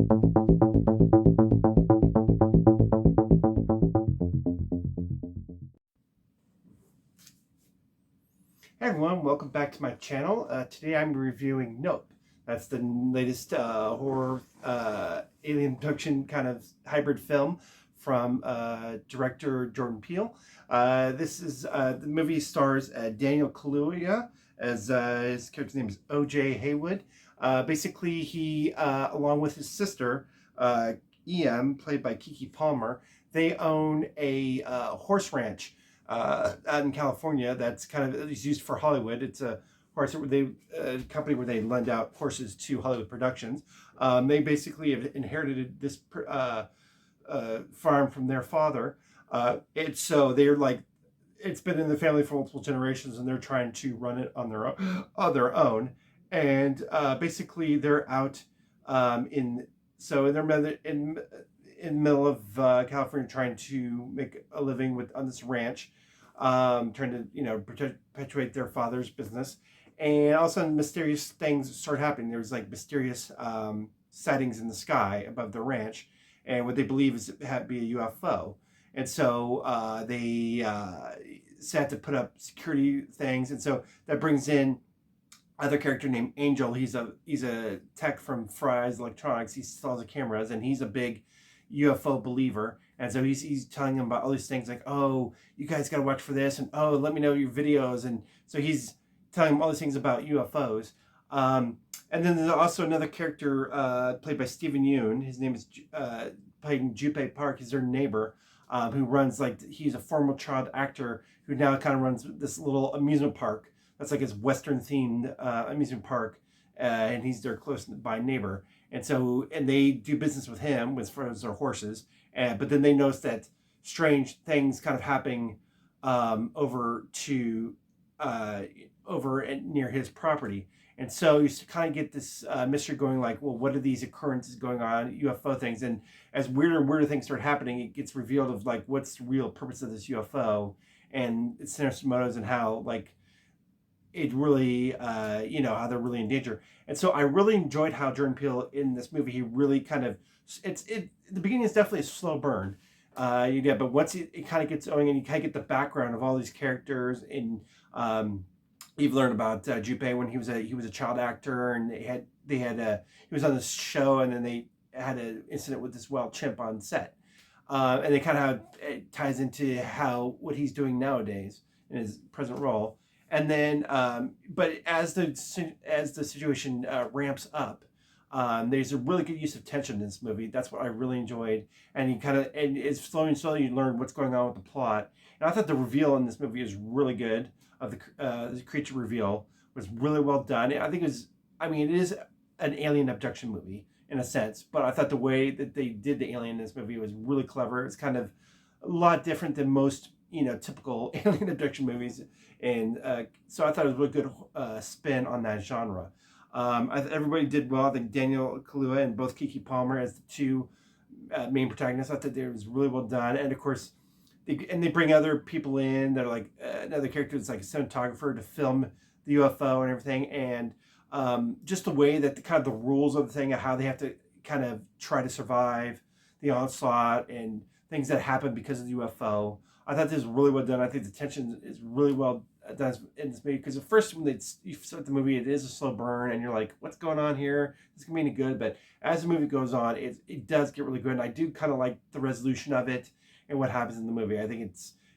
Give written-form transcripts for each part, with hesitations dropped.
Hey everyone, welcome back to my channel. Today I'm reviewing Nope. That's the latest horror alien abduction kind of hybrid film from director Jordan Peele. The movie stars Daniel Kaluuya as his character's name is O.J. Haywood. Basically, he, along with his sister, E.M., played by Keke Palmer, they own a horse ranch out in California that's kind of is used for Hollywood. It's a company where they lend out horses to Hollywood productions. They basically have inherited this farm from their father. It's been in the family for multiple generations, and they're trying to run it on their own. And basically, they're out in the middle of California, trying to make a living on this ranch, trying to perpetuate their father's business. And all of a sudden, mysterious things start happening. There's like mysterious sightings in the sky above the ranch, and what they believe is to be a UFO. And so they had to put up security things, and so that brings in other character named Angel. He's a tech from Fry's Electronics. He installs the cameras, and he's a big UFO believer. And so he's telling them about all these things like, oh, you guys got to watch for this, and oh, let me know your videos. And so he's telling them all these things about UFOs. And then there's also another character played by Stephen Yeun. His name is playing Junpei Park. He's their neighbor, who runs, he's a former child actor who now kind of runs this little amusement park. That's like his Western themed amusement park, and he's their close by neighbor. And they do business with him as far as their horses. But then they notice that strange things kind of happening over near his property. And so you kind of get this mystery going, like, well, what are these occurrences going on, UFO things? And as weirder and weirder things start happening, it gets revealed of like what's the real purpose of this UFO and its sinister motives, and how it really, how they're really in danger. And so I really enjoyed how Jordan Peele in this movie, he really kind of, the beginning is definitely a slow burn. But once it kind of gets going, and you kind of get the background of all these characters, and you've learned about Junpei when he was a child actor, and he was on this show, and then they had an incident with this wild chimp on set. And they kind of it ties into what he's doing nowadays in his present role. And then, but as the situation ramps up, there's a really good use of tension in this movie. That's what I really enjoyed. And it's slowly you learn what's going on with the plot. And I thought the reveal in this movie is really good. Of the creature reveal was really well done. It is an alien abduction movie in a sense, but I thought the way that they did the alien in this movie was really clever. It's kind of a lot different than most typical alien abduction movies, and so I thought it was a really good spin on that genre. Everybody did well. I think Daniel Kaluuya and both Keke Palmer as the two main protagonists. I thought it was really well done, and of course, they bring other people in. They're like another character that's like a cinematographer to film the UFO and everything, and just the way that the rules of the thing, how they have to kind of try to survive the onslaught and things that happen because of the UFO. I thought this was really well done. I think the tension is really well done in this movie, because at first when you start the movie, it is a slow burn, and you're like, what's going on here? This can be any good. But as the movie goes on, it does get really good, and I do kind of like the resolution of it and what happens in the movie. I think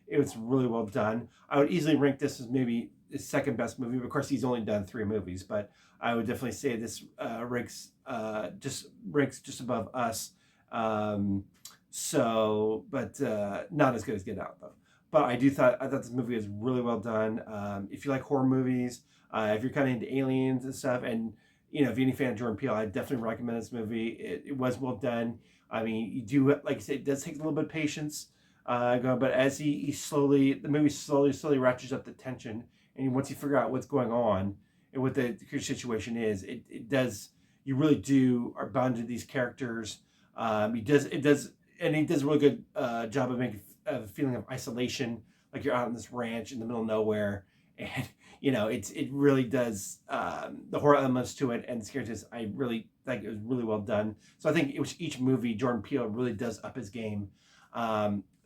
it was really well done. I would easily rank this as maybe his second best movie. Of course, he's only done 3 movies, but I would definitely say this ranks just above Us. But not as good as Get Out though. But I thought this movie is really well done. If you like horror movies, if you're kind of into aliens and stuff, and if you're any fan of Jordan Peele, I definitely recommend this movie. It was well done. I mean, you do, like I said, it does take a little bit of patience, but as the movie slowly ratchets up the tension, and once you figure out what's going on and what the situation is, it does. You really are bound to these characters. He does a really good job of making a feeling of isolation, like you're out on this ranch in the middle of nowhere, and it really does, the horror elements to it and the scares. I really think it was really well done. So I think each movie, Jordan Peele really does up his game.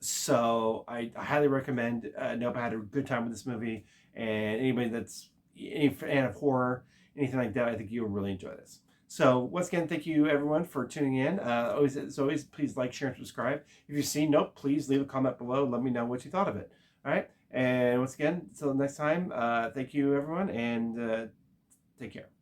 So I highly recommend. Nope, I had a good time with this movie, and anybody that's any fan of horror, anything like that, I think you'll really enjoy this. So once again, thank you everyone for tuning in. As always, please like, share, and subscribe. If you've seen Nope, please leave a comment below. Let me know what you thought of it. All right. And once again, until next time, thank you everyone, and take care.